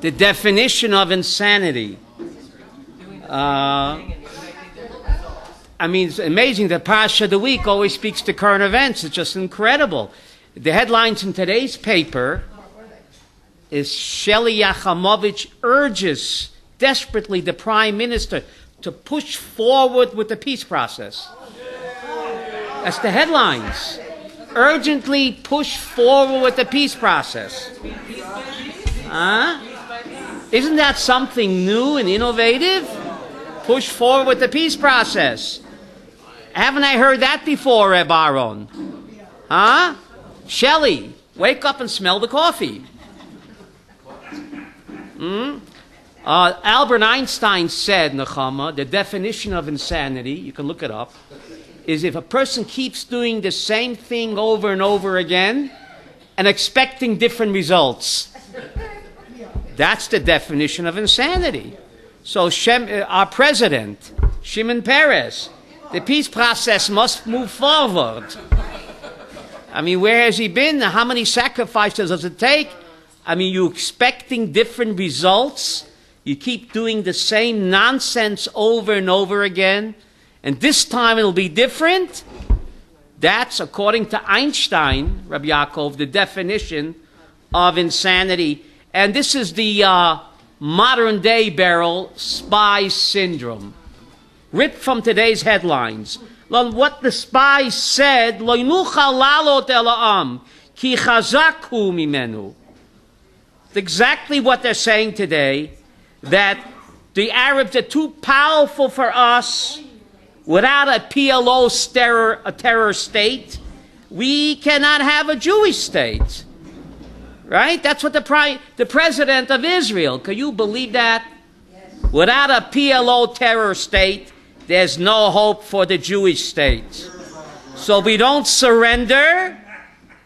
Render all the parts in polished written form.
the definition of insanity. I mean, it's amazing that Parsha of the Week always speaks to current events. It's just incredible. The headlines in today's paper is Sheli Yachamovich urges desperately the Prime Minister to push forward with the peace process. That's the headlines. Urgently push forward with the peace process. Isn't that something new and innovative? Push forward with the peace process. Haven't I heard that before, Reb Aaron? Shelley, wake up and smell the coffee. Albert Einstein said, Nechama, the definition of insanity, you can look it up, is if a person keeps doing the same thing over and over again and expecting different results. That's the definition of insanity. So our president, Shimon Peres, the peace process must move forward. I mean, where has he been? How many sacrifices does it take? I mean, you're expecting different results. You keep doing the same nonsense over and over again. And this time it'll be different. That's, according to Einstein, Rabbi Yaakov, the definition of insanity. And this is the modern day Beryl Spies syndrome. Ripped from today's headlines. What the spies said, Lo yuchal lalot el ha'am, ki chazak hu mimenu. Exactly what they're saying today, that the Arabs are too powerful for us. Without a PLO terror state, we cannot have a Jewish state. Right? That's what the president of Israel, can you believe that? Yes. Without a PLO terror state, there's no hope for the Jewish state. So we don't surrender,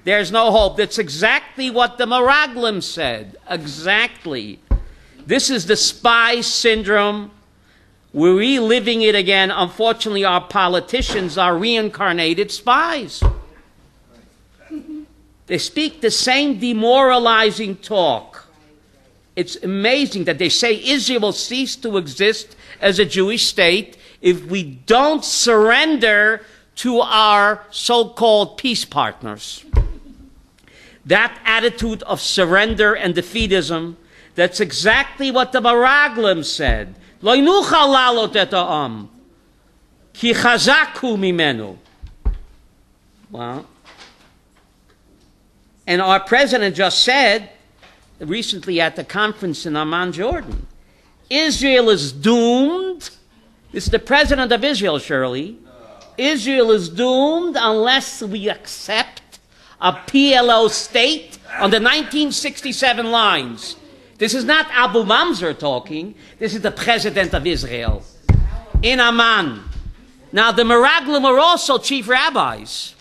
there's no hope. That's exactly what the Meraglim said. Exactly. This is the spy syndrome. We're reliving it again. Unfortunately, our politicians are reincarnated spies. They speak the same demoralizing talk. It's amazing that they say Israel will cease to exist as a Jewish state if we don't surrender to our so-called peace partners. That attitude of surrender and defeatism, that's exactly what the Meraglim said. Lo yuchal lalot et ha'am, ki chazak hu mimenu. Well, and our president just said, recently at the conference in Amman, Jordan, Israel is doomed. This is the president of Israel, Shirley. Israel is doomed unless we accept a PLO state on the 1967 lines. This is not Abu Mamzer talking. This is the president of Israel in Amman. Now, the Meraglim are also chief rabbis.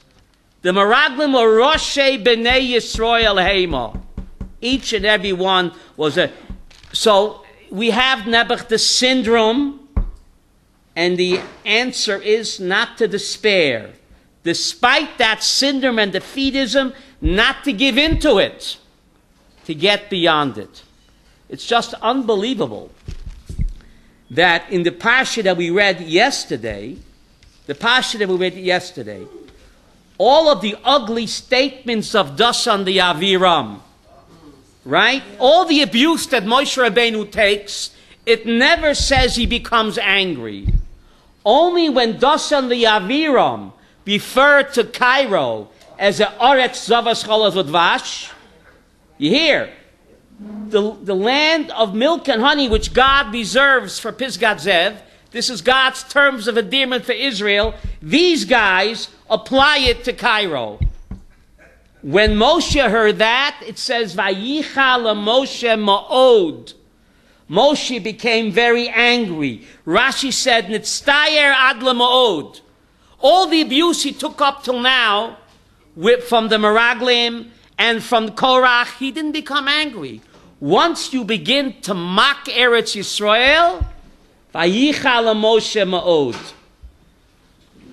The Meraglim were Roshei B'nai Yisrael Heima. Each and every one was a... So, we have Nebuch the syndrome, and the answer is not to despair. Despite that syndrome and defeatism, not to give in to it, to get beyond it. It's just unbelievable that in the Parsha that we read yesterday, all of the ugly statements of Dasan the Aviram, right? All the abuse that Moshe Rabbeinu takes, it never says he becomes angry. Only when Dasan the Aviram referred to Cairo as a Oretz Zavas Cholas Udvash, you hear, the land of milk and honey which God reserves for Pisgat Zev, this is God's terms of endearment for Israel, these guys apply it to Cairo. When Moshe heard that, it says, Vayichal Moshe Ma'od. Moshe became very angry. Rashi said, Nitztayer ad Ma'od. All the abuse he took up till now, from the Meraglim and from Korach, he didn't become angry. Once you begin to mock Eretz Yisrael, Vayichal Moshe Ma'od.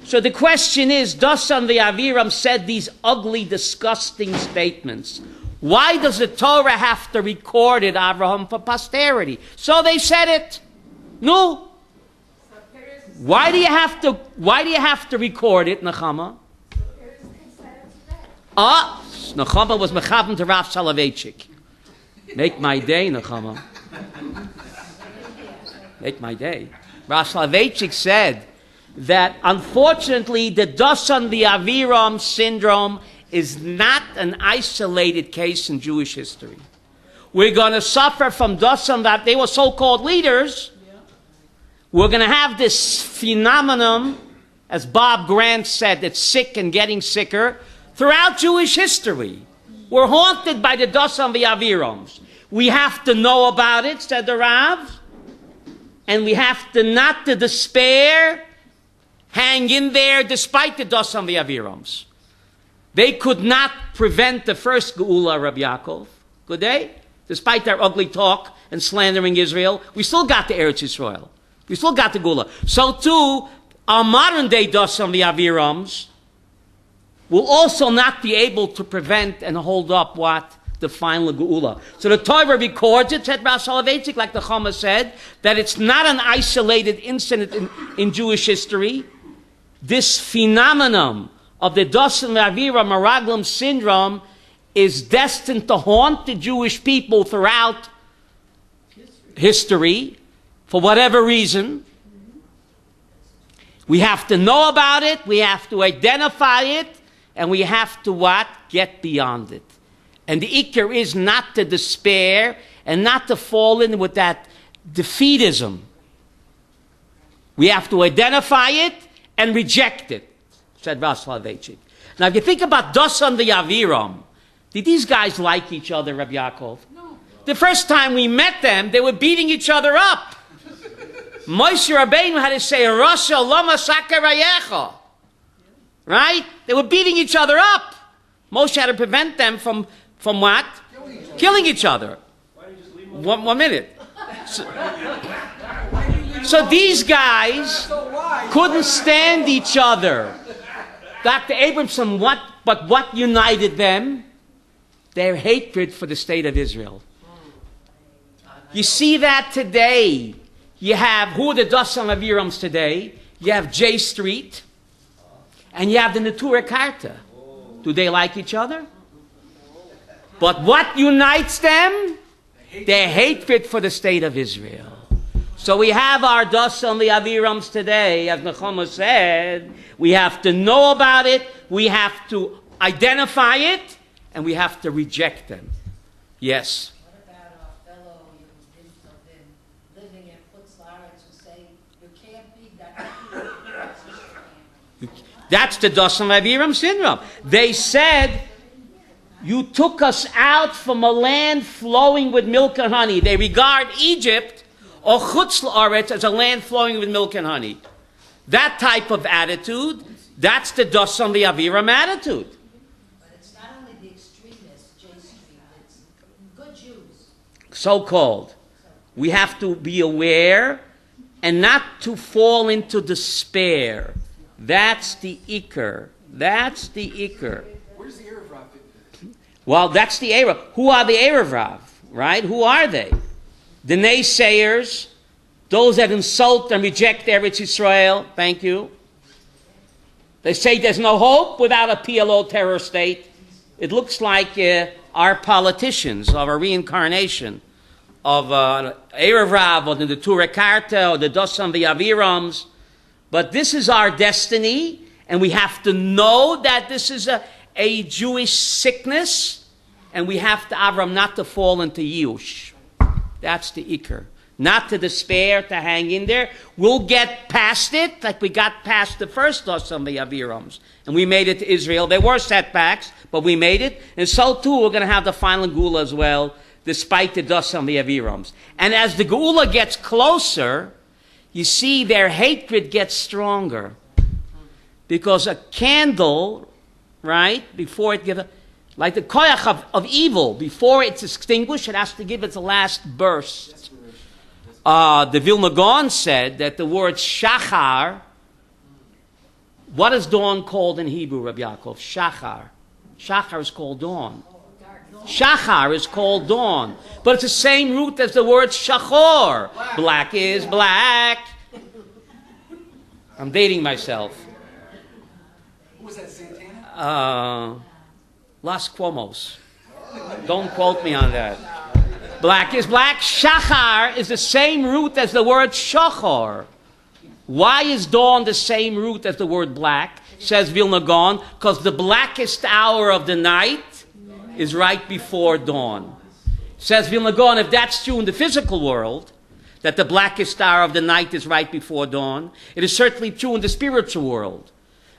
So the question is, Dasan the Aviram said these ugly, disgusting statements. Why does the Torah have to record it, Abraham, for posterity? So they said it. No. Why do you have to record it, Nechama? Nechama was mechaben to Rav Soloveitchik. Make my day, Nechama. Make my day. Rav Soloveitchik said that unfortunately the Dasan v'Aviram syndrome is not an isolated case in Jewish history. We're going to suffer from Dasan, that they were so-called leaders. We're going to have this phenomenon, as Bob Grant said, that's sick and getting sicker, throughout Jewish history. We're haunted by the Dasan v'Avirams. We have to know about it, said the Rav, and we have to not to despair, hang in there despite the Dasan v'Avirams. They could not prevent the first Geula, Rabbi Yaakov. Could they? Despite their ugly talk and slandering Israel, we still got the Eretz Yisrael. We still got the Geula. So too, our modern day Dasan v'Avirams will also not be able to prevent and hold up what? The final Geula. So the Torah records it, said Rav Soloveitchik, like the Chama said, that it's not an isolated incident in Jewish history. This phenomenon of the Dasan v'Aviram Meraglim syndrome is destined to haunt the Jewish people throughout history for whatever reason. We have to know about it, we have to identify it, and we have to what? Get beyond it. And the ikar is not to despair and not to fall in with that defeatism. We have to identify it and reject it, said Rav Soloveitchik. Now, if you think about Dasan v'Aviram, did these guys like each other, Rabbi Yaakov? No. The first time we met them, they were beating each other up. Moshe Rabbeinu had to say, Rasha lama sakarayecha. Right? They were beating each other up. Moshe had to prevent them from what? Killing each other. One minute. So these guys couldn't stand each other. Dr. Abramson, what united them? Their hatred for the state of Israel. You see that today. You have, who are the Dasan v'Avirams today? You have J Street, and you have the Neturei Karta. Do they like each other? But what unites them? Their hatred for the state of Israel. So we have our Dasan v'Avirams today, as Nechama said. We have to know about it, we have to identify it, and we have to reject them. Yes? What about our fellow Yehudis living in Chutz La'aretz who say, you can't be that. That's the Dasan v'Aviram syndrome. They said, you took us out from a land flowing with milk and honey. They regard Egypt or Chutz La'aretz as a land flowing with milk and honey. That type of attitude, that's the Dasan v'Aviram attitude. But it's not only the extremists, J Street, it's good Jews. So-called. We have to be aware and not to fall into despair. That's the ikar. That's the ikar. Where's the Erev Rav? Well, that's the Erev. Who are the Erev Rav? Right? Who are they? The naysayers, those that insult and reject Eretz Yisrael. Thank you. They say there's no hope without a PLO terror state. It looks like our politicians of a reincarnation of Erev Rav or the Neturei Karta or the Dasan v'Avirams. But this is our destiny, and we have to know that this is a Jewish sickness, and we have to, Avram, not to fall into Yush. That's the ikar. Not to despair, to hang in there. We'll get past it, like we got past the first Dasan v'Avirams, and we made it to Israel. There were setbacks, but we made it, and so too we're going to have the final Geula as well, despite the Dasan v'Avirams. And as the Geula gets closer, you see their hatred gets stronger. Because a candle, right, before it gives, like the koyach of evil, before it's extinguished, it has to give its last burst. The Vilna Gaon said that the word shachar, what is dawn called in Hebrew, Rabbi Yaakov? Shachar. Shachar is called dawn. Shachar is called dawn. But it's the same root as the word shachor. Black is black. I'm dating myself. Who was that, Santana? Las Cuomos. Don't quote me on that. Black is black. Shachar is the same root as the word shachor. Why is dawn the same root as the word black? Says Vilna Gaon, because the blackest hour of the night is right before dawn. Says Vilna Gaon, if that's true in the physical world, that the blackest hour of the night is right before dawn, it is certainly true in the spiritual world.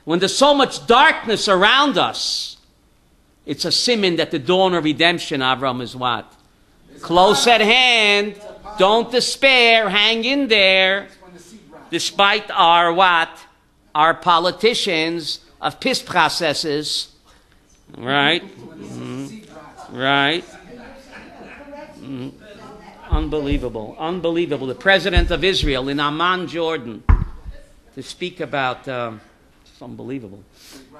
When there's so much darkness around us, it's a siman that the dawn of redemption, Avram, is what? Close at hand. Don't despair. Hang in there. Despite our what? Our politicians of piss processes. Right? Right? Unbelievable. Unbelievable. The president of Israel in Amman, Jordan, to speak about... it's unbelievable.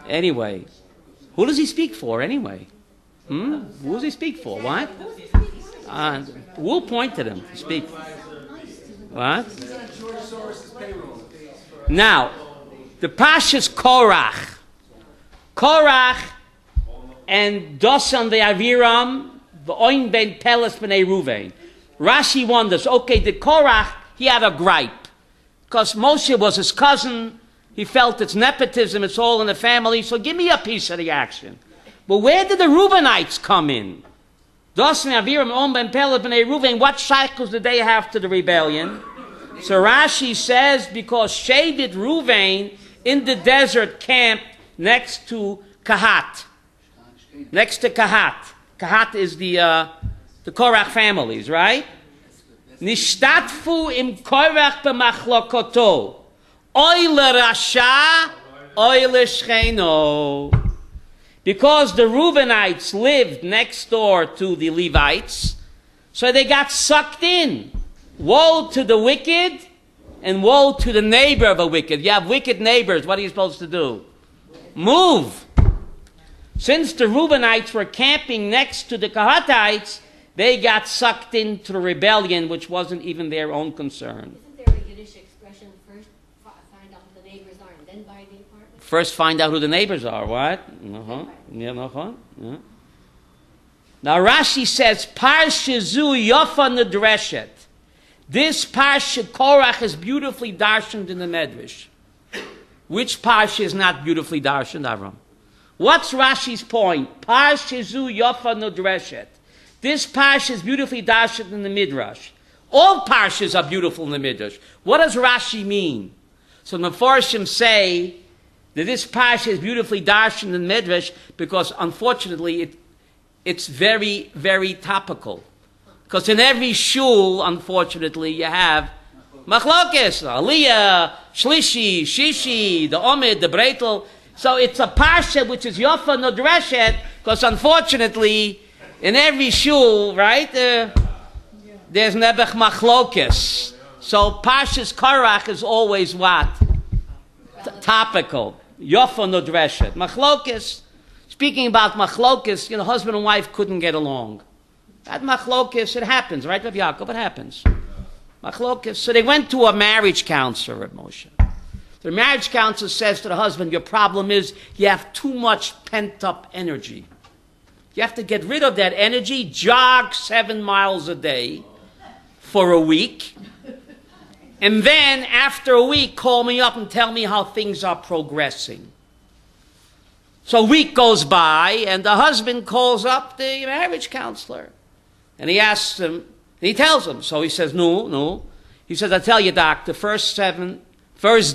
Anyway, who does he speak for anyway? Who does he speak for? What? We'll point to them to speak. What? Now, the Pashas Korach. Korach and Dosan the Aviram, the Oin ben Peles b'nei Ruvain. Rashi wonders, okay, the Korach, he had a gripe. Because Moshe was his cousin. He felt it's nepotism, it's all in the family, so give me a piece of the action. But where did the Reubenites come in? Dosan Aviram, Oin ben Peles b'nei Ruvain, what cycles did they have to the rebellion? So Rashi says, because Shevet Ruvain in the desert camped next to Kahat. Next to Kahat. Kahat is the Korach families, right? Nishtatfu im Korach b'machlokoto. Oy l'rasha, oy l'shcheno. Because the Reubenites lived next door to the Levites, so they got sucked in. Woe to the wicked, and woe to the neighbor of a wicked. You have wicked neighbors, what are you supposed to do? Move. Since the Reubenites were camping next to the Kahatites, they got sucked into the rebellion, which wasn't even their own concern. Isn't there a Yiddish expression, first find out who the neighbors are and then buy the apartment? First find out who the neighbors are, what? Yeah. Now Rashi says, Parsha zu yofa nedreshet. This Parsha Korach is beautifully darshaned in the Medrash. Which Parsha is not beautifully darshaned, Avram? What's Rashi's point? Parsha zu yofa nedreshet. This Parsha is beautifully darshaned in the Midrash. All Parshas are beautiful in the Midrash. What does Rashi mean? So the Mefarshim say that this Parsha is beautifully darshaned in the Midrash because, unfortunately, it's very, very topical. Because in every shul, unfortunately, you have machlokes, aliyah, shlishi, shishi, the omid, the breitel. So it's a parsha which is yofa nodreshet, because unfortunately, in every shul, right, there's nebech machlokes. So parshas Korach is always what? Topical. Yofa nodreshet. Machlokes. Speaking about machlokes, husband and wife couldn't get along. That machlokes, it happens, right, Rabbi Yaakov? It happens. Machlokes. So they went to a marriage counselor, Rabbi Moshe. The marriage counselor says to the husband, your problem is you have too much pent-up energy. You have to get rid of that energy, jog 7 miles a day for a week, and then after a week, call me up and tell me how things are progressing. So a week goes by, and the husband calls up the marriage counselor. And he asks him, and he tells him. So he says, no. He says, I tell you, doc, the first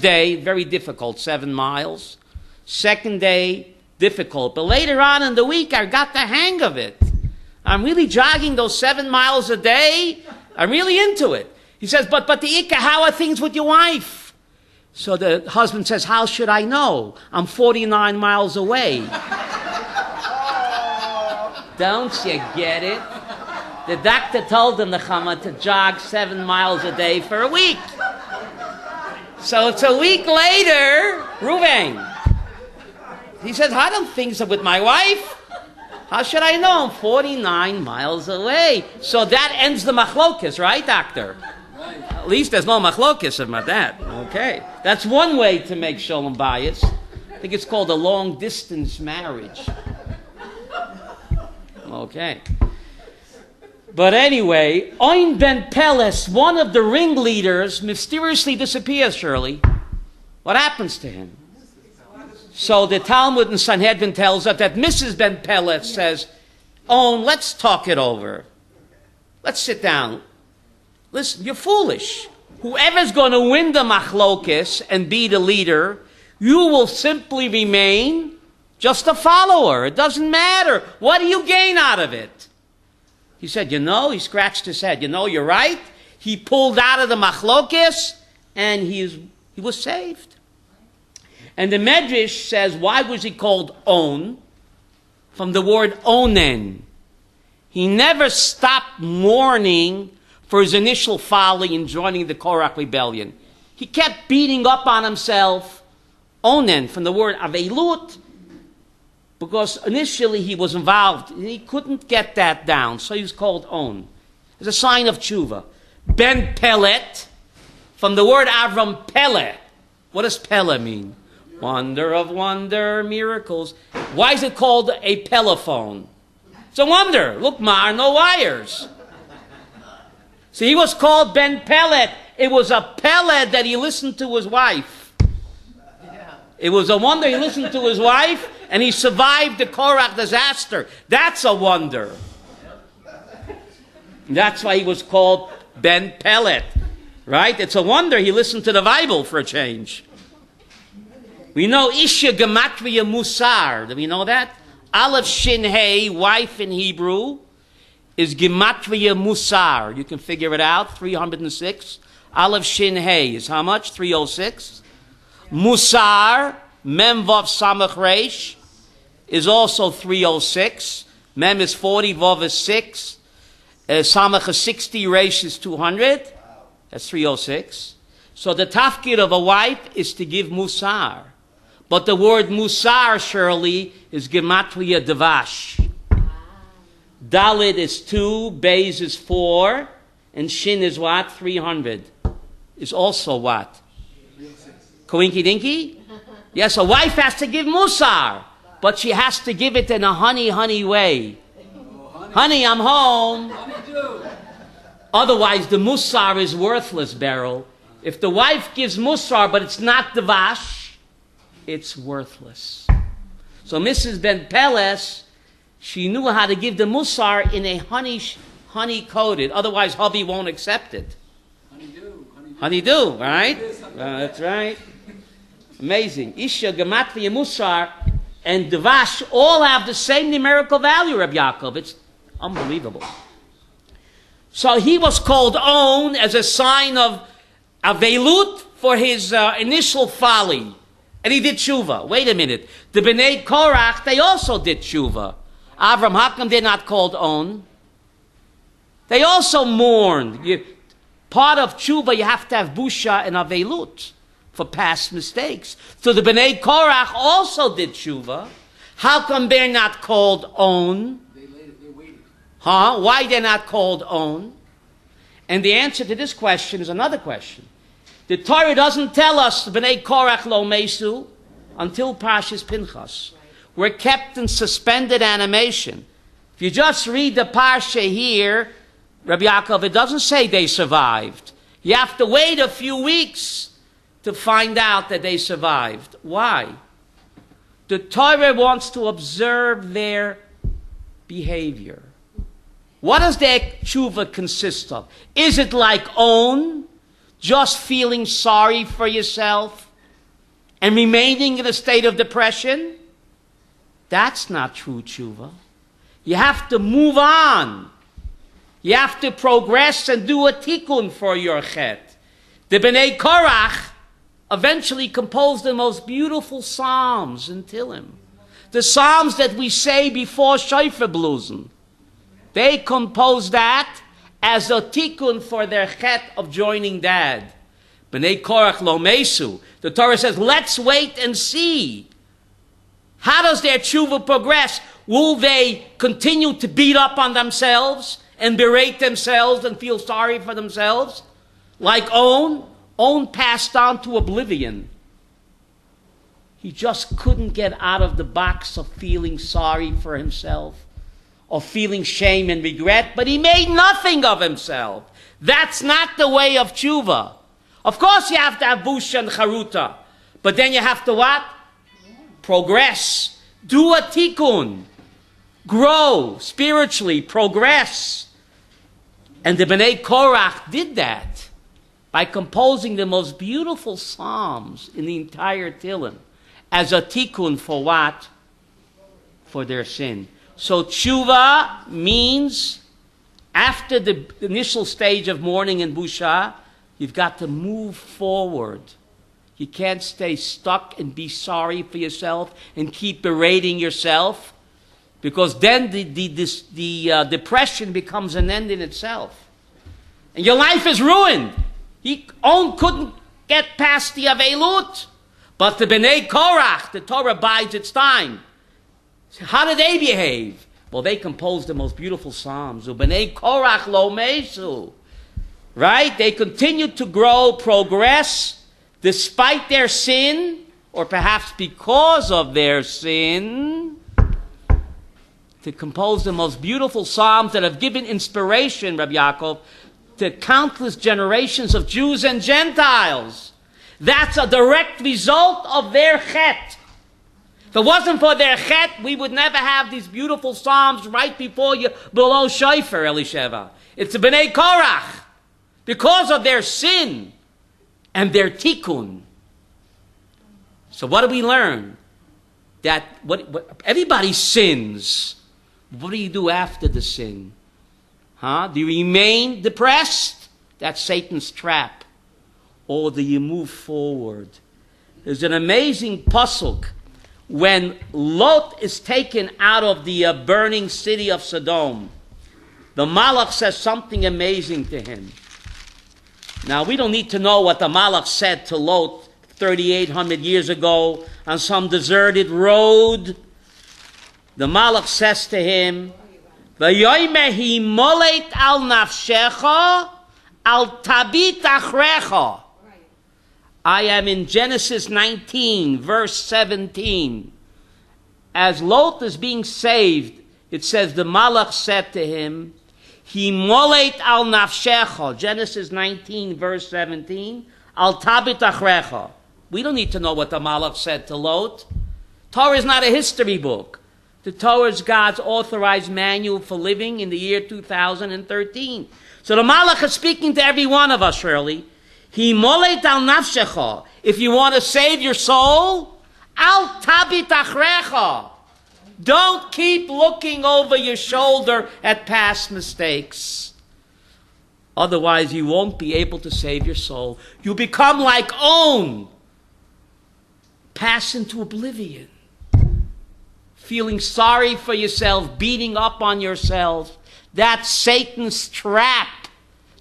day, very difficult, 7 miles. Second day, difficult. But later on in the week, I got the hang of it. I'm really jogging those 7 miles a day. I'm really into it. He says, but the Ika, how are things with your wife? So the husband says, how should I know? I'm 49 miles away. Don't you get it? The doctor told him, the Chama, to jog 7 miles a day for a week. So it's a week later, Reuven. He says, how do things are with my wife? How should I know? I'm 49 miles away. So that ends the machlokes, right, doctor? Right. At least there's no machlokes about that. Okay. That's one way to make shalom bayis. I think it's called a long-distance marriage. Okay. But anyway, Oin ben Peles, one of the ringleaders, mysteriously disappears, Shirley. What happens to him? So the Talmud in Sanhedrin tells us that Mrs. ben Peles says, Oin, let's talk it over. Let's sit down. Listen, you're foolish. Whoever's going to win the machlokes and be the leader, you will simply remain just a follower. It doesn't matter. What do you gain out of it? He said, he scratched his head. You're right. He pulled out of the machlokes and he was saved. And the Medrash says, why was he called On? From the word onen. He never stopped mourning for his initial folly in joining the Korach rebellion. He kept beating up on himself. Onen, from the word avelut, because initially he was involved. He couldn't get that down, so he was called On. It's a sign of tshuva. Ben Pelet, from the word Avram Pele. What does Pele mean? Wonder of wonder, miracles. Why is it called a pelephone? It's a wonder. Look, Mar, no wires. So he was called Ben Pelet. It was a pellet that he listened to his wife. It was a wonder he listened to his wife and he survived the Korach disaster. That's a wonder. That's why he was called Ben Pelet. Right? It's a wonder he listened to the Bible for a change. We know Isha Gematria Musar. Do we know that? Aleph Shin Hey, wife in Hebrew, is Gematria Musar. You can figure it out. 306. Aleph Shin Hey is how much? 306. Musar, Mem Vav Samach Reish, is also 306. Mem is 40, Vav is 6. Samach is 60, Reish is 200. That's 306. So the tafkid of a wife is to give musar. But the word musar, Shirley, is gematria devash. Dalit is 2, Beis is 4, and Shin is what? 300. Is also what? Coinky dinky? Yes, a wife has to give musar, but she has to give it in a honey way. Honey, I'm home. Otherwise, the musar is worthless, Beryl. If the wife gives musar, but it's not devash, it's worthless. So Mrs. Ben Peles, she knew how to give the musar in a honey-coated. Otherwise, hubby won't accept it. Honeydew, right? That's right. Amazing. Isha, Gematria, Musar, and Devash all have the same numerical value, Reb Yaakov. It's unbelievable. So he was called On as a sign of Avelut for his initial folly. And he did tshuva. Wait a minute. The Bnei Korach, they also did tshuva. Avram, how come they're not called On? They also mourned. Part of tshuva, you have to have busha and avelut for past mistakes. So the Bnei Korach also did tshuva. How come they're not called On? They waited. Huh? Why they're not called On? And the answer to this question is another question. The Torah doesn't tell us Bnei Korach lo mesu until Parshas Pinchas. We're kept in suspended animation. If you just read the Parsha here, Rabbi Yaakov, it doesn't say they survived. You have to wait a few weeks to find out that they survived. Why? The Torah wants to observe their behavior. What does their tshuva consist of? Is it like On, just feeling sorry for yourself and remaining in a state of depression? That's not true tshuva. You have to move on. You have to progress and do a tikkun for your chet. The Bnei Korach eventually composed the most beautiful psalms in Tehillim. The psalms that we say before shofar blusen. They composed that as a tikkun for their chet of joining dad. Bnei Korach lo mesu. The Torah says, let's wait and see. How does their tshuva progress? Will they continue to beat up on themselves and berate themselves and feel sorry for themselves? Like On passed on to oblivion. He just couldn't get out of the box of feeling sorry for himself, of feeling shame and regret, but he made nothing of himself. That's not the way of tshuva. Of course you have to have busha and charuta, but then you have to what? Progress. Do a tikkun. Grow spiritually, progress. And the Bnei Korach did that by composing the most beautiful psalms in the entire Tehillim as a tikkun for what? For their sin. So tshuva means after the initial stage of mourning and busha, you've got to move forward. You can't stay stuck and be sorry for yourself and keep berating yourself, because then the depression becomes an end in itself. And your life is ruined. He couldn't get past the Avelut. But the Bnei Korach, the Torah bides its time. How did they behave? Well, they composed the most beautiful psalms. Bnei Korach lo mesu. Right? They continued to grow, progress, despite their sin, or perhaps because of their sin, to compose the most beautiful psalms that have given inspiration, Rabbi Yaakov, to countless generations of Jews and Gentiles. That's a direct result of their chet. If it wasn't for their chet, we would never have these beautiful psalms right before you, below Shofar, Elisheva. It's the Bnei Korach. Because of their sin and their tikkun. So what do we learn? That everybody sins. What do you do after the sin? Do you remain depressed? That's Satan's trap. Or do you move forward? There's an amazing pasuk when Lot is taken out of the burning city of Sodom. The Malach says something amazing to him. Now, we don't need to know what the Malach said to Lot 3,800 years ago on some deserted road. The Malach says to him, "V'yoymehi moleit al nafshecha al tabit achrecha." I am in Genesis 19, verse 17. As Lot is being saved, it says the Malach said to him, "Hi moleit al nafshecha," Genesis 19, verse 17, "al tabit achrecha." We don't need to know what the Malach said to Lot. Torah is not a history book. The Torah is God's authorized manual for living in the year 2013. So the Malach is speaking to every one of us, Shirley. Hi moleit al nafshecha. If you want to save your soul, al tabit achrecha. Don't keep looking over your shoulder at past mistakes. Otherwise, you won't be able to save your soul. You become like On. Pass into oblivion. Feeling sorry for yourself, beating up on yourself. That's Satan's trap.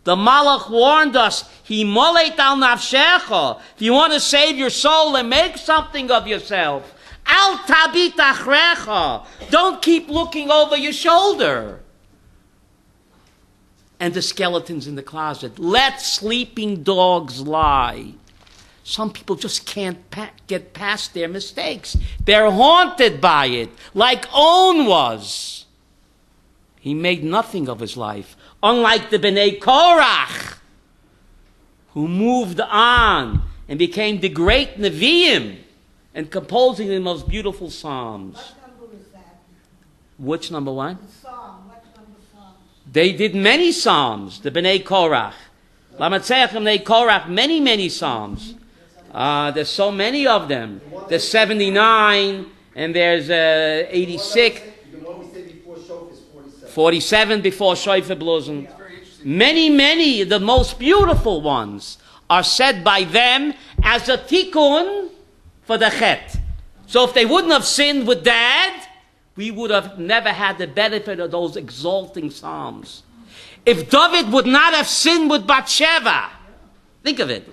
The Malach warned us, Hi moleit al nafshecha. If you want to save your soul and make something of yourself, al tabit achrecha. Don't keep looking over your shoulder. And the skeletons in the closet. Let sleeping dogs lie. Some people just can't get past their mistakes. They're haunted by it, like On was. He made nothing of his life. Unlike the Bnei Korach, who moved on and became the great Nevi'im and composing the most beautiful psalms. What number is that? Which number one? The psalm. What number psalm? They did many psalms, the Bnei Korach. Lamatzeach Bnei Korach, many, many psalms. There's so many of them. There's 79, and there's 86. The one we said before Shofar is 47. 47 before Shofar Blosen. Many, many, the most beautiful ones are said by them as a tikkun for the chet. So if they wouldn't have sinned with Dad, we would have never had the benefit of those exalting psalms. If David would not have sinned with Bathsheba, think of it,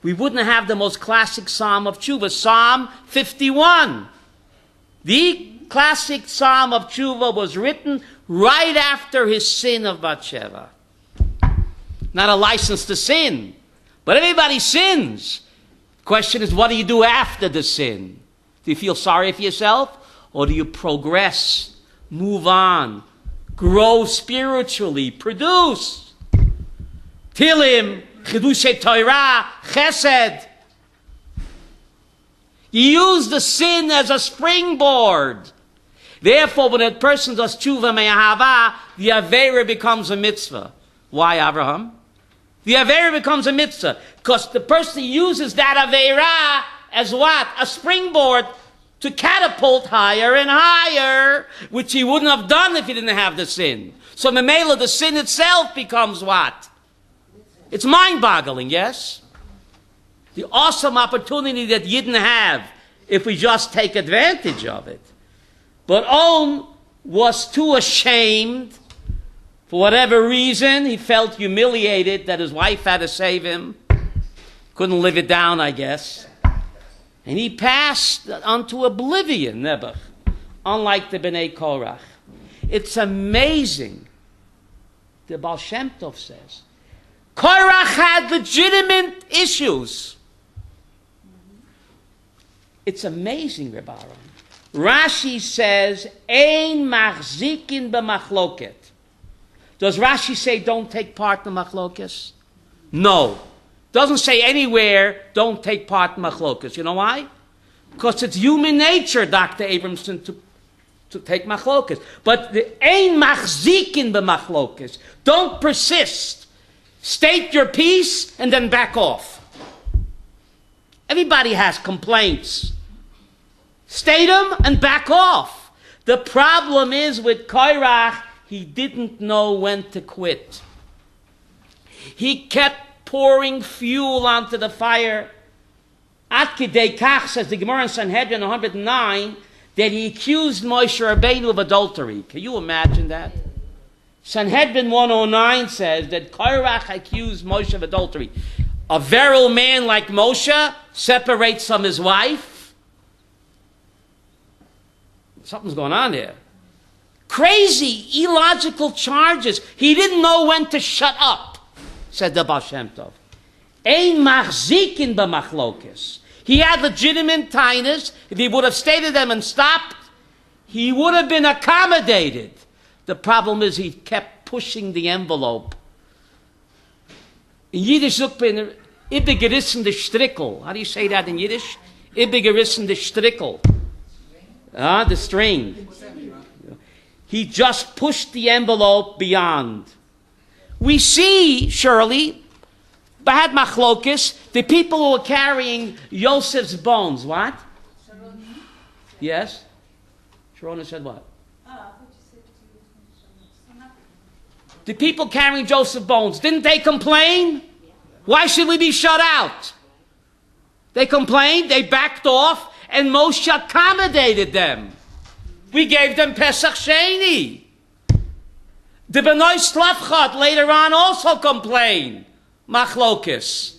we wouldn't have the most classic psalm of tshuva, Psalm 51. The classic psalm of tshuva was written right after his sin of Bathsheba. Not a license to sin, but everybody sins. The question is, what do you do after the sin? Do you feel sorry for yourself? Or do you progress, move on, grow spiritually, produce? Tilim, Chidushe Torah, Chesed. You use the sin as a springboard. Therefore, when a person does tshuva me'ahava, the avera becomes a mitzvah. Why, Abraham? The avera becomes a mitzvah because the person uses that avera as what? A springboard to catapult higher and higher, which he wouldn't have done if he didn't have the sin. So memela, the sin itself becomes what? It's mind-boggling, yes? The awesome opportunity that you didn't have if we just take advantage of it. But On was too ashamed. For whatever reason, he felt humiliated that his wife had to save him. Couldn't live it down, I guess. And he passed unto oblivion, Nebuch, unlike the Bnei Korach. It's amazing. The Baal Shem Tov says, Korach had legitimate issues. It's amazing, Rabbi Aaron. Rashi says, Ein machzikin b'machloket. Does Rashi say don't take part in machlokas? No. Doesn't say anywhere don't take part in machlokas. You know why? Because it's human nature, Dr. Abramson, to take machlokas. But the ein machzikin b'machlokas. Don't persist. State your piece and then back off. Everybody has complaints. State them and back off. The problem is with Korach, he didn't know when to quit. He kept pouring fuel onto the fire. Ad kidei kach, says the Gemara in Sanhedrin 109, that he accused Moshe Rabbeinu of adultery. Can you imagine that? Sanhedrin 109 says that Korach accused Moshe of adultery. A virile man like Moshe separates from his wife. Something's going on there. Crazy, illogical charges. He didn't know when to shut up, said the Baal Shem Tov. Ein machzikin b'machlokes. He had legitimate tinus. If he would have stated them and stopped, he would have been accommodated. The problem is he kept pushing the envelope. In Yiddish, ibbe gerissen de strickel. How do you say that in Yiddish? Ibbe gerissen de strickel. The string. He just pushed the envelope beyond. We see, surely, Bahad Machlokis, the people who were carrying Yosef's bones. What? Yes? Sharona said what? The people carrying Joseph's bones, didn't they complain? Why should we be shut out? They complained, they backed off, and Moshe accommodated them. We gave them Pesach Sheni. The B'nai Slavchat later on also complained. Machlokis.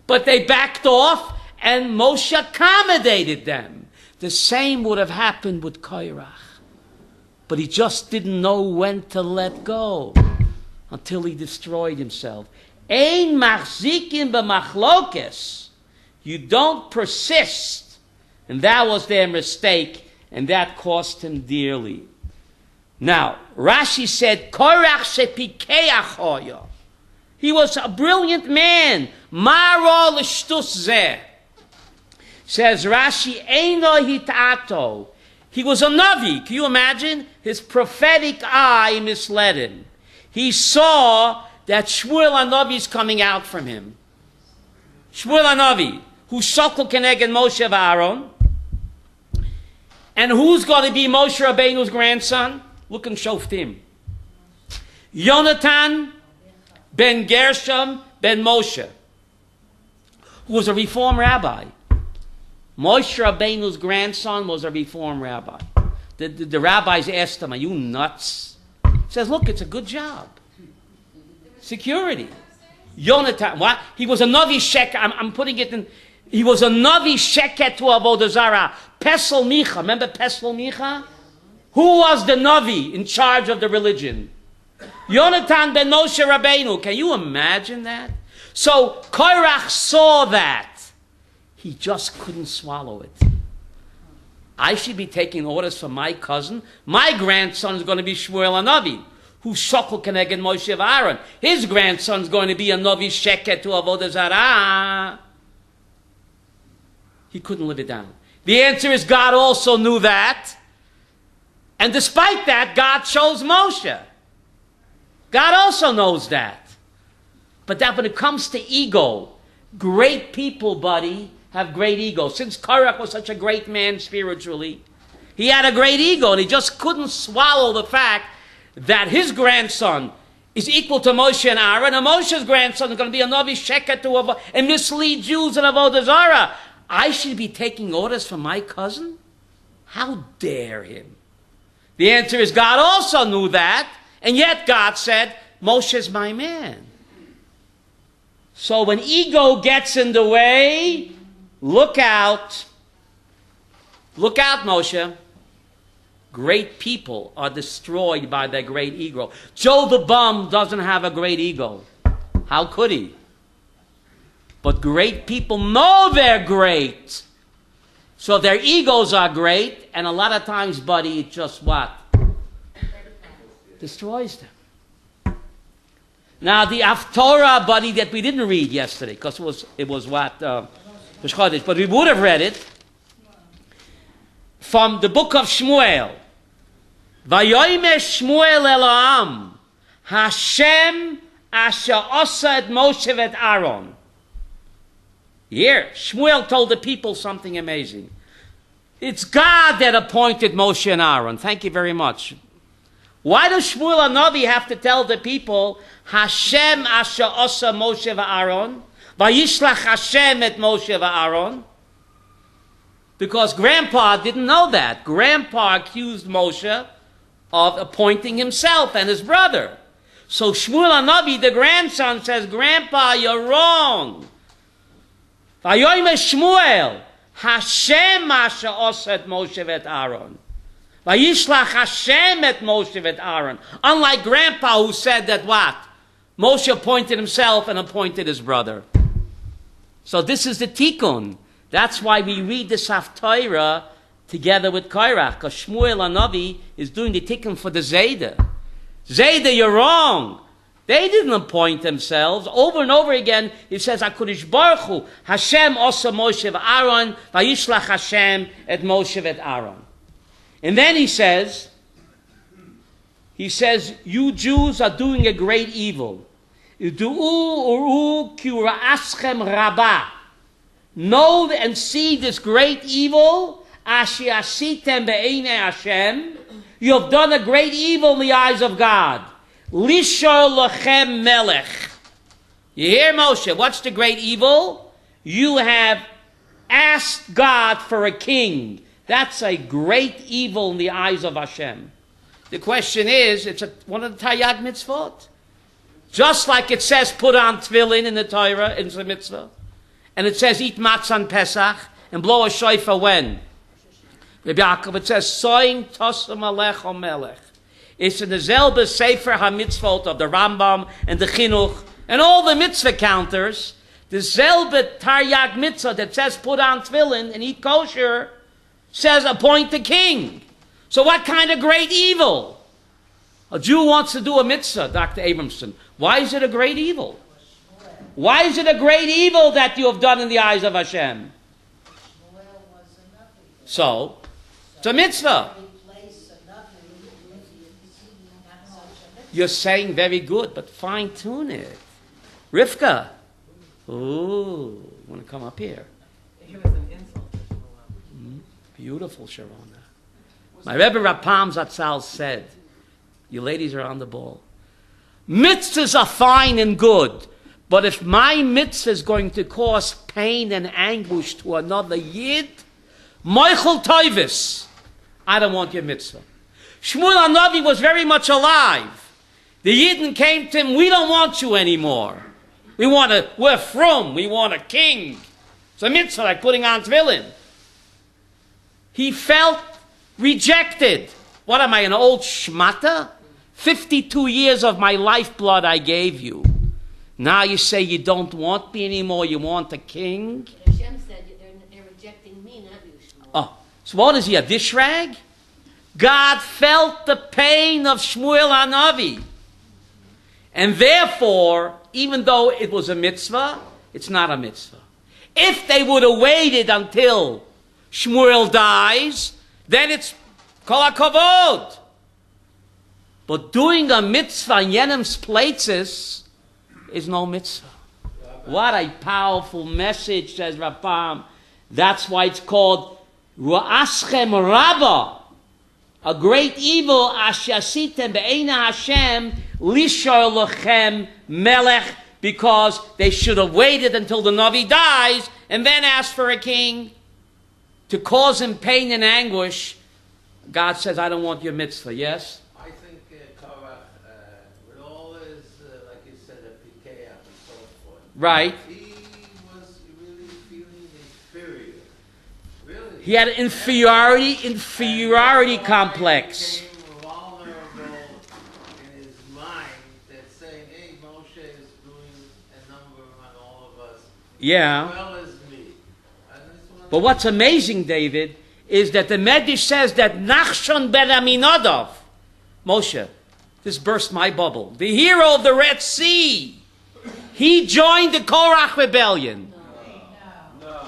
But they backed off and Moshe accommodated them. The same would have happened with Korach. But he just didn't know when to let go until he destroyed himself. Ein machzikin b'machlokis. You don't persist. And that was their mistake, and that cost him dearly. Now, Rashi said, Korach shepikeach hoya. He was a brilliant man. Maro l'shtus zeh. Says Rashi, Eino hitato. He was a Navi. Can you imagine? His prophetic eye misled him. He saw that Shmuel HaNavi is coming out from him. Shmuel HaNavi, who shokol keneged Moshe v'Aaron. And who's going to be Moshe Rabbeinu's grandson? Look in Shoftim. Yonatan ben Gershom ben Moshe, who was a Reform rabbi. Moshe Rabbeinu's grandson was a Reform rabbi. The rabbis asked him, are you nuts? He says, look, it's a good job. Security. Yonatan, what? He was a Navi Shek. I'm putting it in. He was a Navi Sheket to Avodah Zarah. Pesel Micha. Remember Pesel Micha? Who was the Navi in charge of the religion? Yonatan ben Moshe Rabbeinu. Can you imagine that? So Korach saw that. He just couldn't swallow it. I should be taking orders from my cousin. My grandson is going to be Shmuel Hanavi, who's Shokol Keneged Moshe Aaron. His grandson is going to be a Navi Sheket to Avodah Zarah. He couldn't live it down. The answer is God also knew that. And despite that, God chose Moshe. God also knows that. But that when it comes to ego, great people, buddy, have great ego. Since Korach was such a great man spiritually, he had a great ego, and he just couldn't swallow the fact that his grandson is equal to Moshe and Aaron, and Moshe's grandson is going to be a Navi Sheket to and mislead Jews in Avodah Zarah. I should be taking orders from my cousin? How dare him? The answer is God also knew that, and yet God said, Moshe's my man. So when ego gets in the way, look out. Look out, Moshe. Great people are destroyed by their great ego. Joe the bum doesn't have a great ego. How could he? But great people know they're great. So their egos are great, and a lot of times, buddy, it just what? Destroys them. Now, the Haftorah, buddy, that we didn't read yesterday, because it was what? But we would have read it from the book of Shmuel. Vayoyme Shmuel Eloham, Hashem asher osa et Moshe et Aaron. Here, Shmuel told the people something amazing. It's God that appointed Moshe and Aaron. Thank you very much. Why does Shmuel Hanavi have to tell the people, Hashem asher osa Moshe v'Aaron, vayishlach Hashem et Moshe v'Aaron? Because Grandpa didn't know that. Grandpa accused Moshe of appointing himself and his brother. So Shmuel Hanavi, the grandson, says, Grandpa, you're wrong. Vayoyme Shmuel, Hashem asher osa et Moshe et Aaron. Vayishlach Hashem et Moshe et Aaron. Unlike Grandpa who said that what? Moshe appointed himself and appointed his brother. So this is the tikkun. That's why we read this Haftorah together with Korach, because Shmuel Hanavi is doing the tikkun for the Zayda. Zayda, you're wrong. They didn't appoint themselves. Over and over again, it says, HaKadosh Baruch Hu, Hashem osa Moshe v'Aaron, vayishlach Hashem et Moshe et Aaron. And then he says, you Jews are doing a great evil. Know and see this great evil. You have done a great evil in the eyes of God. Lishor lachem melech. You hear, Moshe? What's the great evil? You have asked God for a king. That's a great evil in the eyes of Hashem. The question is, it's one of the Taryag mitzvot. Just like it says, put on tefillin in the Torah, in the mitzvah. And it says, eat matzah on Pesach, and blow a shofar when? Rabbi Yaakov, it says, soin tosam alecho melech. It's in the Zelbe Sefer HaMitzvot of the Rambam and the Chinuch and all the mitzvah counters. The Zelbe Taryag mitzvah that says put on tefillin and eat kosher says appoint the king. So what kind of great evil? A Jew wants to do a mitzvah, Dr. Abramson. Why is it a great evil? Why is it a great evil that you have done in the eyes of Hashem? So, it's a mitzvah. You're saying very good, but fine-tune it. Rivka. Ooh, you want to come up here? It was an insult. Beautiful, Sharona. My Rebbe Rapam Zatzal said, you ladies are on the ball. Mitzvahs are fine and good, but if my mitzvah is going to cause pain and anguish to another Yid, Moichel Toivis, I don't want your mitzvah. Shmuel Hanavi was very much alive. The Yidden came to him, we don't want you anymore. We're from, we want a king. It's a mitzvah like putting on tefillin. He felt rejected. What am I, an old schmata? 52 years of my lifeblood I gave you. Now you say you don't want me anymore, you want a king? Hashem said they're rejecting me, not you, Shmuel. Oh, so what is he, a dish rag? God felt the pain of Shmuel Hanavi. And therefore, even though it was a mitzvah, it's not a mitzvah. If they would have waited until Shmuel dies, then it's kol hakavod. But doing a mitzvah in Yenim's places is no mitzvah. What a powerful message, says Rabbi. That's why it's called Ru'aschem Rabbah. A great evil, Ashasitem be'ena Hashem, Lishor lochem melech, because they should have waited until the Navi dies and then asked for a king to cause him pain and anguish. God says, I don't want your mitzvah, yes? I think Korach, with all his, like you said, a pikeach and so forth. Right. He was really feeling inferior. Really. He had an inferiority complex. He became vulnerable in his mind that saying, hey, Moshe is doing a number on all of us, Yeah. as well as me. And this one, But what's amazing, David, is that the Medrash says that Nachshon ben Aminadab, Moshe, this burst my bubble, the hero of the Red Sea, he joined the Korach rebellion.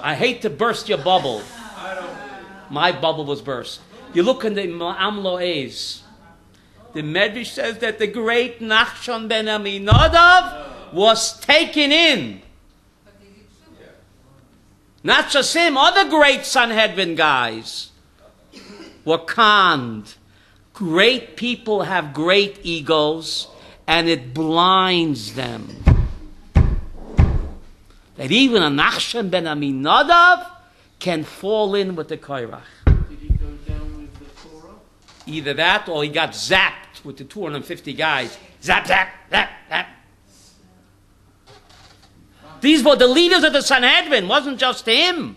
I hate to burst your bubble. My bubble was burst. You look in the Amloes. The Medrash says that the great Nachshon ben Aminadab was taken in. Not just him, other great Sanhedrin guys were conned. Great people have great egos, and it blinds them. That even a Nachshon ben Aminadab can fall in with the Korach. did he go down with the Torah? Either that, or he got zapped with the 250 guys. Zap, zap, zap, zap. These were the leaders of the Sanhedrin. It wasn't just him.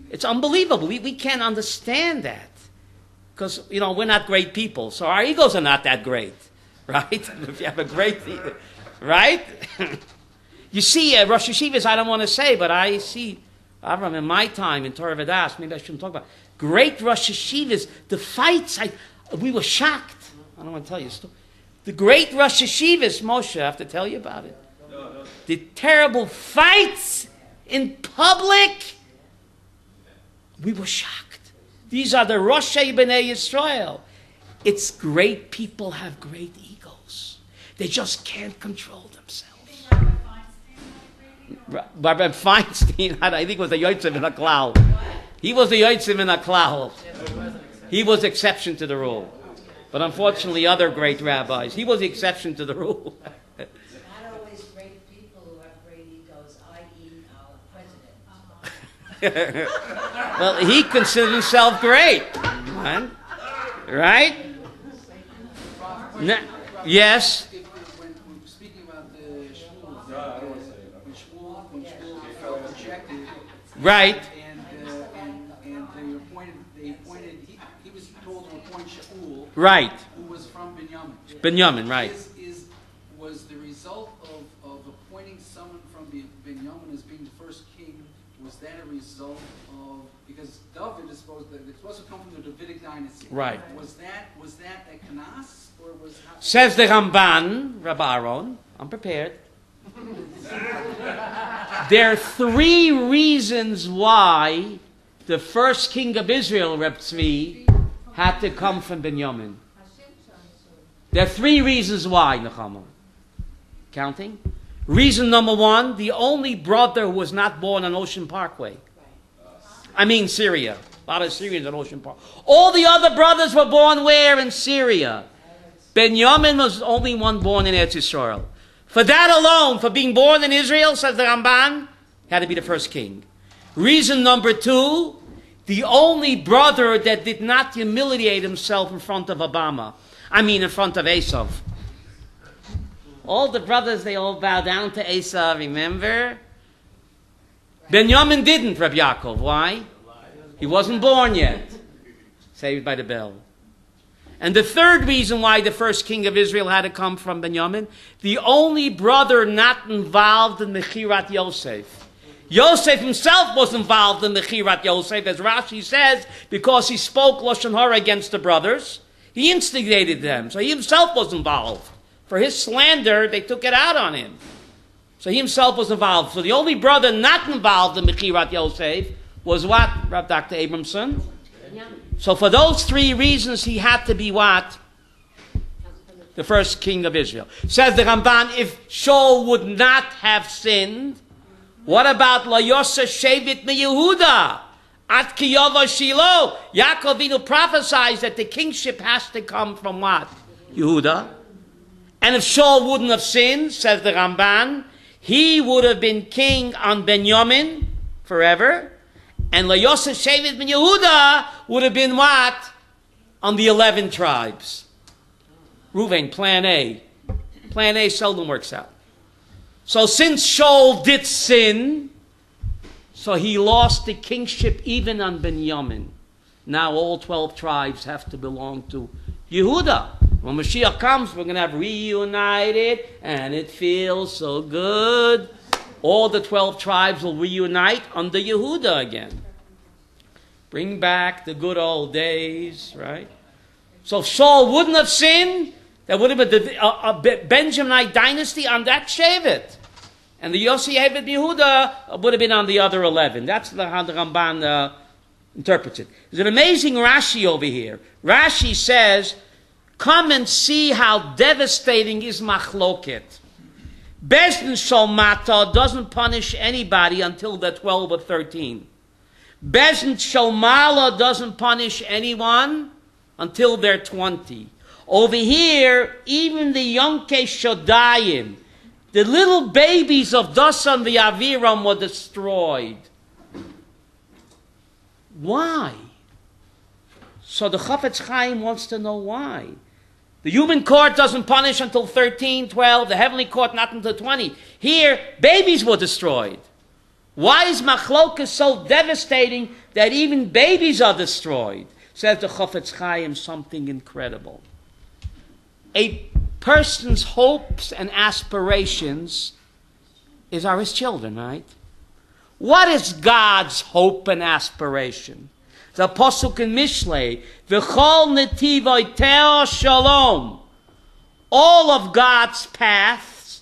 It's unbelievable. We can't understand that. Because, we're not great people. So our egos are not that great. Right? If you have a great... Right? You see, Rosh Yeshivas, I don't want to say, but I see... Avram, in my time in Torah Vodaas, maybe I shouldn't talk about it. Great Rosh Yeshivas, the fights, we were shocked. I don't want to tell you a story. The great Rosh Yeshivas, Moshe, I have to tell you about it. The terrible fights in public, we were shocked. These are the Roshei B'nai Yisrael. It's great people have great egos. They just can't control themselves. Rabbi Feinstein, I think, was the Yotzim in a cloud. He was the Yotzim in a cloud. He was exception to the rule. But unfortunately, other great rabbis, he was the exception to the rule. Not always great people who have great egos, i.e. our president. Well, he considered himself great. Right? Yes? When we're speaking about the Shmuel, when Shmuel felt rejected, Right. and they appointed, he was told to appoint Shaul, Right. who was from Binyamin. Binyamin, right. Was the result of appointing someone from Binyamin as being the first king, was that a result of, because David is supposed to come from the Davidic dynasty. Right. Was that a knas, or was... Says the Ramban, Rabbi Aaron, I'm prepared. There are three reasons why the first king of Israel, Reb Tzvi, had to come from Binyamin. There are three reasons why, Nechama. Counting? Reason number one, the only brother who was not born on Ocean Parkway. I mean Syria. A lot of Syrians on Ocean Park. All the other brothers were born where? In Syria. Binyamin was the only one born in Eretz Yisrael. For that alone, for being born in Israel, says the Ramban, had to be the first king. Reason number two, the only brother that did not humiliate himself in front of Obama. I mean in front of Esav. All the brothers, they all bow down to Esav, remember? Binyamin didn't, Reb Yaakov. Why? He wasn't born yet. Saved by the bell. And the third reason why the first king of Israel had to come from Benjamin, the only brother not involved in Mechirat Yosef. Yosef himself was involved in Mechirat Yosef, as Rashi says, because he spoke Lashon Hara against the brothers. He instigated them, so he himself was involved. For his slander, they took it out on him. So he himself was involved. So the only brother not involved in Mechirat Yosef was what, Rav Dr. Abramson? So for those three reasons, he had to be what? The first king of Israel. Says the Ramban, if Shaul would not have sinned, what about La Yosef Shavit Me Yehuda? At Kiyava Shiloh. Yaakov Avinu prophesies that the kingship has to come from what? Yehuda. And if Shaul wouldn't have sinned, says the Ramban, he would have been king on Benjamin forever. And La Yosef Shavit Ben Yehuda would have been what? On the 11 tribes. Reuven, plan A. Plan A seldom works out. So since Shaul did sin, so he lost the kingship even on Benjamin. Now all 12 tribes have to belong to Yehuda. When Mashiach comes, we're going to have reunited, and it feels so good. All the 12 tribes will reunite under Yehuda again. Bring back the good old days, right? So if Saul wouldn't have sinned, there would have been a Benjaminite dynasty on that Shevet. And the Yossi Hevet Yehuda would have been on the other 11. That's how the Ramban interprets it. There's an amazing Rashi over here. Rashi says, come and see how devastating is machloket. Bezdin Shalmata doesn't punish anybody until they're 12 or 13. Bezdin Shalmala doesn't punish anyone until they're 20. Over here, even the Yonke Shodayim, the little babies of Dasan the Aviram were destroyed. Why? So the Chafetz Chaim wants to know why. The human court doesn't punish until 13, 12. The heavenly court not until 20. Here, babies were destroyed. Why is Machlokas so devastating that even babies are destroyed? Says the Chafetz Chaim something incredible. A person's hopes and aspirations are his children, right? What is God's hope and aspiration? The Pasuk in Mishlei, V'chol netivoi teo shalom. All of God's paths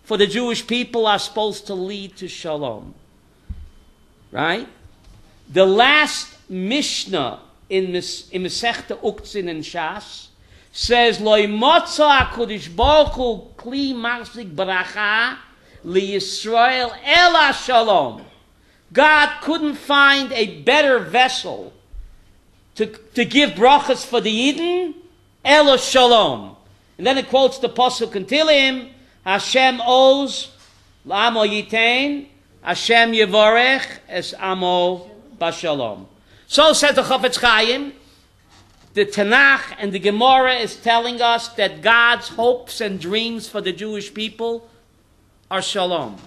for the Jewish people are supposed to lead to shalom. Right? The last Mishnah in Masechta Uktzin and Shas says, Loi motza HaKadosh Baruch Hu kli machzik bracha li Yisrael ela shalom. God couldn't find a better vessel to give brachas for the Eden, ela shalom. And then it quotes the Pasuk in Tehillim, Hashem oz l'amo yitain, Hashem yevorech es amo bashalom. So says the Chafetz Chaim, the Tanakh and the Gemara is telling us that God's hopes and dreams for the Jewish people are shalom.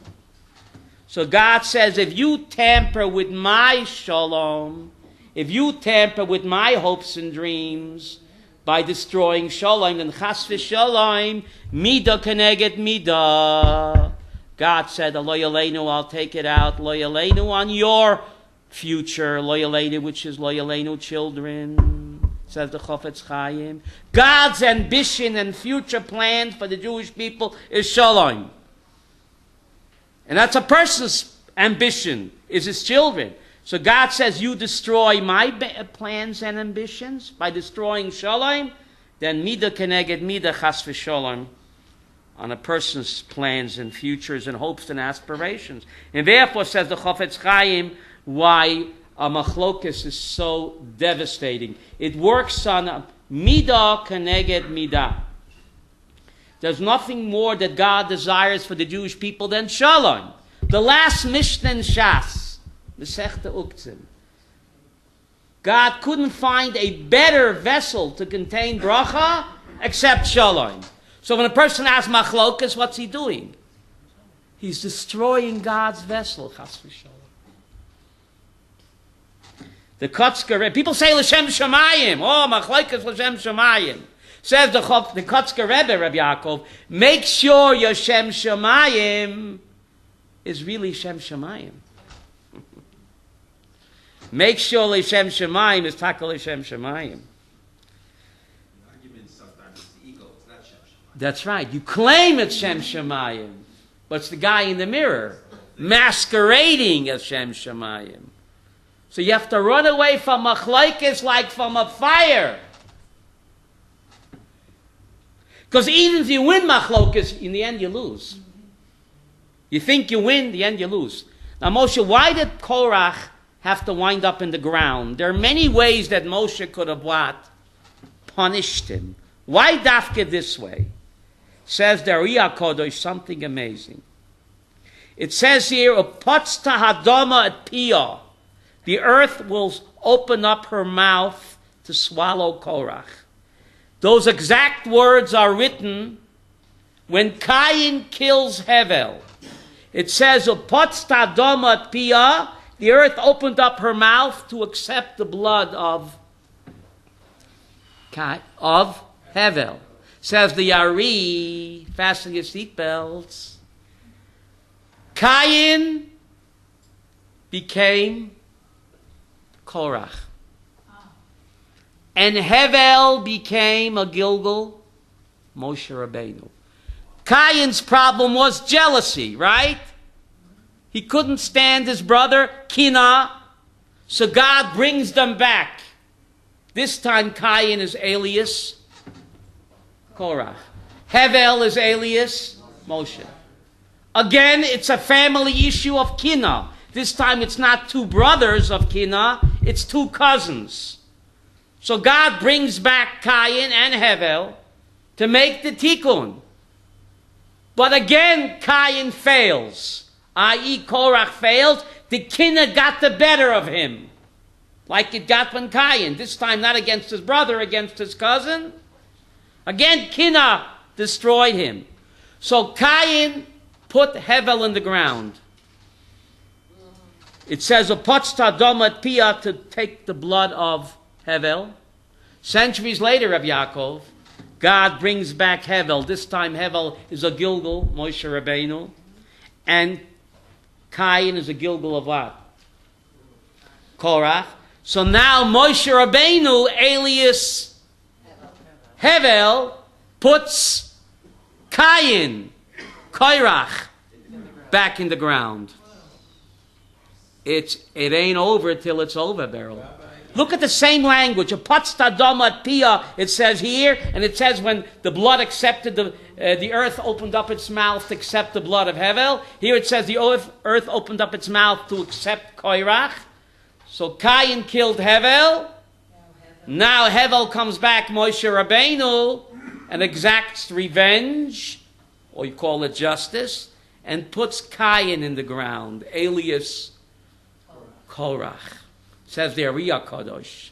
So God says, if you tamper with my shalom, if you tamper with my hopes and dreams by destroying shalom, then chas v'shalom, mida keneged mida. God said, lo yaleinu, I'll take it out, lo yaleinu on your future, lo yaleinu, which is lo yaleinu children, says the Chafetz Chaim. God's ambition and future plans for the Jewish people is shalom. And that's a person's ambition, is his children. So God says, you destroy my plans and ambitions by destroying shalom, then mida keneged mida chas v'shalom on a person's plans and futures and hopes and aspirations. And therefore, says the Chafetz Chaim, why a machlokus is so devastating. It works on a mida keneged mida. There's nothing more that God desires for the Jewish people than shalom. The last Mishnah in Shas, Masechta Uktzin. God couldn't find a better vessel to contain bracha except shalom. So when a person has machlokas, what's he doing? He's destroying God's vessel, chas v'shalom. The Kotzker Rebbe, people say L'Shem Shemayim. Oh, Machlokes L'Shem Shemayim. Says the Kotzker Rebbe, Rabbi Yaakov, make sure your Shem Shemayim is really Shem Shemayim. Make sure L'Shem Shemayim is Taka L'Shem Shemayim. The argument sometimes is the ego, it's not Shem Shemayim. That's right. You claim it's Shem Shemayim, but it's the guy in the mirror masquerading as Shem Shemayim. So you have to run away from machlokes like from a fire. Because even if you win machlokes, in the end you lose. You think you win, in the end you lose. Now Moshe, why did Korach have to wind up in the ground? There are many ways that Moshe could have what? Punished him. Why dafke this way? Says the Riyah Kodesh something amazing. It says here, "Upatzta hadama et piyah." The earth will open up her mouth to swallow Korach. Those exact words are written when Cain kills Hevel. It says, "Upatzta hadama et piyah." The earth opened up her mouth to accept the blood of Hevel. Says the Yari, fasten your seatbelts. Cain became Korach. And Hevel became a Gilgal, Moshe Rabbeinu. Cain's problem was jealousy, right? He couldn't stand his brother, Kina, so God brings them back. This time Cain is alias Korach. Hevel is alias Moshe. Again, it's a family issue of Kina. This time it's not two brothers of Kina, it's two cousins. So God brings back Cain and Hevel to make the tikkun. But again, Cain fails, i.e. Korach fails. The Kina got the better of him, like it got when Cain. This time not against his brother, against his cousin. Again, Kina destroyed him. So Cain put Hevel in the ground. It says, "Upatzta domat piyah," to take the blood of Hevel. Centuries later, Rabbi Yaakov, God brings back Hevel. This time Hevel is a Gilgal, Moshe Rabbeinu. And Cain is a Gilgal of what? Korach. So now Moshe Rabbeinu, alias Hevel, puts Cain, Korach, back in the ground. It ain't over till it's over, Beryl. Look at the same language. It says here, and it says when the blood accepted, the earth opened up its mouth to accept the blood of Hevel. Here it says the earth opened up its mouth to accept Korach. So Cain killed Hevel. Now Hevel comes back, Moshe Rabbeinu, and exacts revenge, or you call it justice, and puts Cain in the ground, alias Korach. Says the Riyah Kadosh.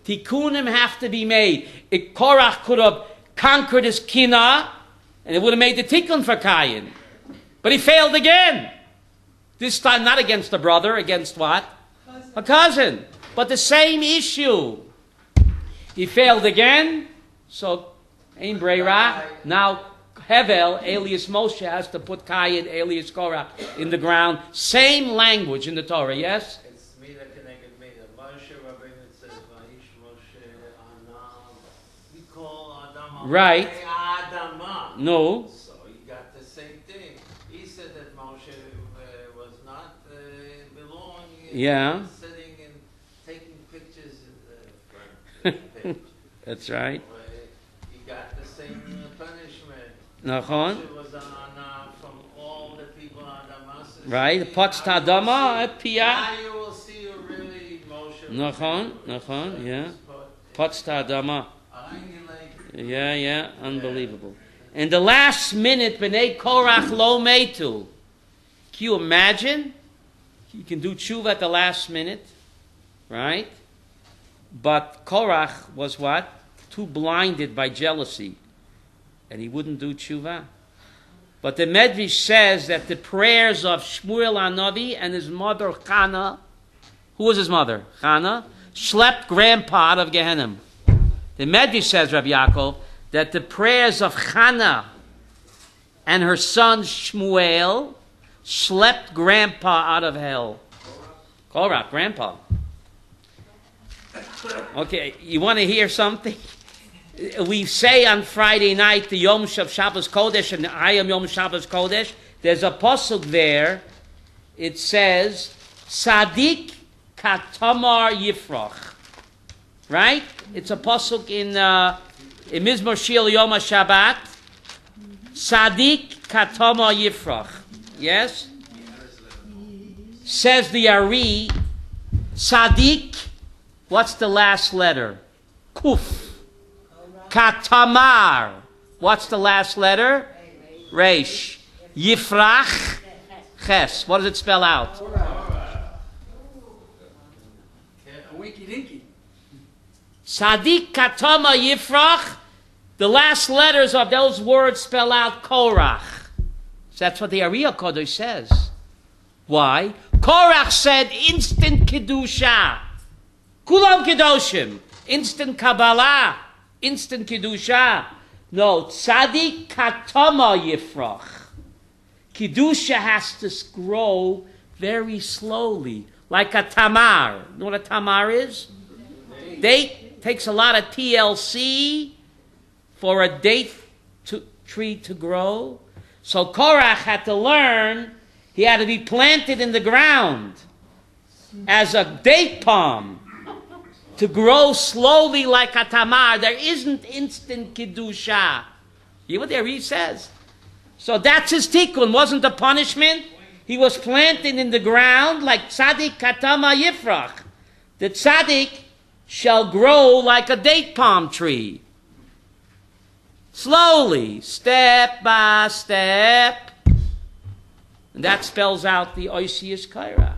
Tikkunim have to be made. Korach could have conquered his kina, and it would have made the tikkun for Cain. But he failed again. This time not against a brother, against what? A cousin. But the same issue. He failed again, so Ein Breira. Now Hevel, alias Moshe, has to put Cain, alias Korach, in the ground. Same language in the Torah, yes? It's Mida connected Mida. Moshe Rabbeinu says, Vayish Moshe Anam. We call Adam Right. Adama. No. So you got the same thing. He said that Moshe was not belonging, Yeah. sitting and taking pictures in the front page. That's right. You got the same punishment. Nachon. Moshe was from all the people on Damascus. Right. Potz Tadama, Piyah. Now you will see really Moshe. Nachon, yeah. Potz Tadama. Yeah, unbelievable. In the last minute, B'nai Korach lo metu. Can you imagine? You can do tshuva at the last minute, right? But Korach was what? Too blinded by jealousy. And he wouldn't do tshuva. But the Medrash says that the prayers of Shmuel HaNavi and his mother Chana, who was his mother? Chana? schlepped grandpa out of Gehenna. The Medrash says, Rabbi Yaakov, that the prayers of Hannah and her son Shmuel schlepped grandpa out of hell. Korach, grandpa. Okay, you want to hear something? We say on Friday night the Yom Shabbos Kodesh and I am Yom Shabbos Kodesh. There's a pasuk there. It says, Sadik katamar yifrach. Right? It's a pasuk in Mizmor Shir Yom HaShabbat. Sadik katamar yifrach. Yes? Says the Ari, Sadik, what's the last letter? Kuf. Katamar. What's the last letter? Reish. Yifrach. Ches. What does it spell out? A winky dinky. Sadik Katama Yifrach. The last letters of those words spell out Korach. So that's what the Ariya Kodesh says. Why? Korach said instant Kedusha. Kulam Kedoshim. Instant Kabbalah. Instant Kedusha. No, Tzadik Katama Yifrach. Kedusha has to grow very slowly, like a tamar. You know what a tamar is? Date takes a lot of TLC for a date tree to grow. So Korach had to learn he had to be planted in the ground as a date palm to grow slowly like a tamar. There isn't instant Kedusha. You know what there he says? So that's his tikkun. Wasn't the punishment? He was planted in the ground like tzaddik katama yifrach. The tzaddik shall grow like a date palm tree. Slowly, step by step. And that spells out the oisius kaira.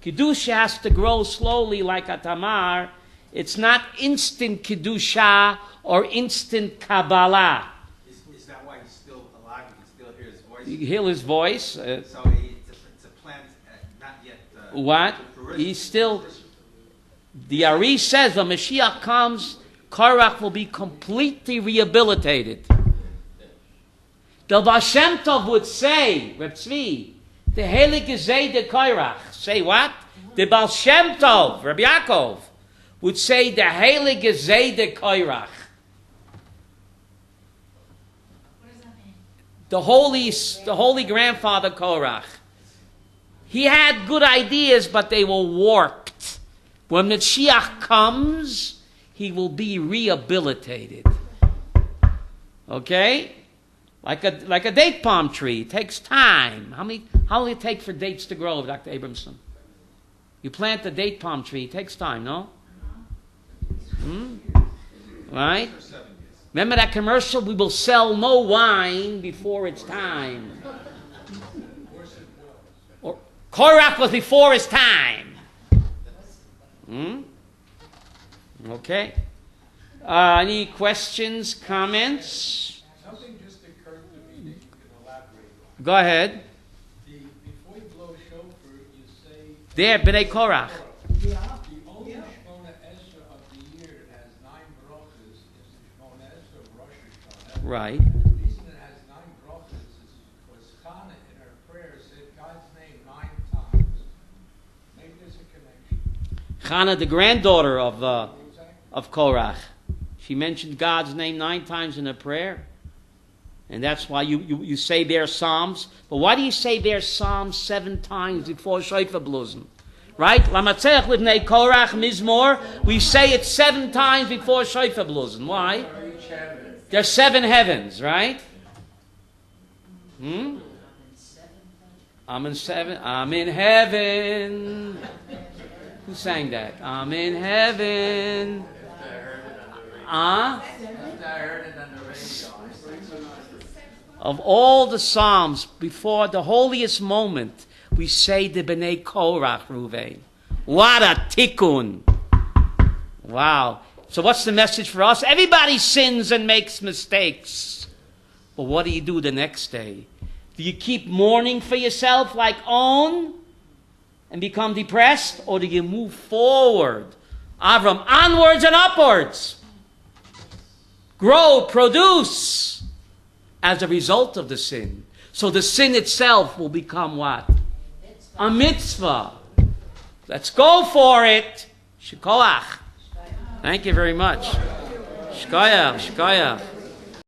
Kedusha has to grow slowly like a tamar. It's not instant Kedusha or instant Kabbalah. Is that why he's still alive? You can still hear his voice? You hear his voice. So it's a plant not yet... What? He's still... The Ari says when Mashiach comes, Korach will be completely rehabilitated. The Baal Shem Tov would say, Reb Tzvi, the Heilige Gezeh de Korach. Say what? The Baal Shem Tov, Rabbi Yaakov, would say the Heilige Gezeh de Korach. What does that mean? The holy grandfather Korach. He had good ideas, but they were warped. When Mashiach comes, he will be rehabilitated. Okay? Like a date palm tree. It takes time. How long does it take for dates to grow, Dr. Abramson? You plant a date palm tree, it takes time, no? Right? Remember that commercial? We will sell no wine before it's time. Or Korach was before his time. Okay. Any questions, comments? Something just occurred to me that you can elaborate on. Go ahead. Before you blow shofar, you say... There, B'nai Korach. The only Shmona Esrei of the year that has 9 brachas is the Shmona Esrei of Rosh Hashanah. Right. And the reason it has 9 brachas is because Chana in her prayer said God's name 9 times. Maybe there's a connection. Chana, the granddaughter of Korach. She mentioned God's name 9 times in her prayer. And that's why you say their psalms. But why do you say their psalms 7 times before shofar bluzim? Right? Lamatzeach livnei Korach mizmor. We say it 7 times before shofar bluzim. Why? There's 7 heavens, right? I'm in 7. I'm in heaven. Who sang that? I'm in heaven. Of all the Psalms, before the holiest moment, we say the B'nai Korach, Ruvain. What a tikkun. Wow. So what's the message for us? Everybody sins and makes mistakes. But what do you do the next day? Do you keep mourning for yourself like On and become depressed? Or do you move forward Avram, onwards and upwards. Grow, produce as a result of the sin. So the sin itself will become what? A mitzvah. Let's go for it. Shkoyach. Thank you very much. Shkoyach, shkoyach.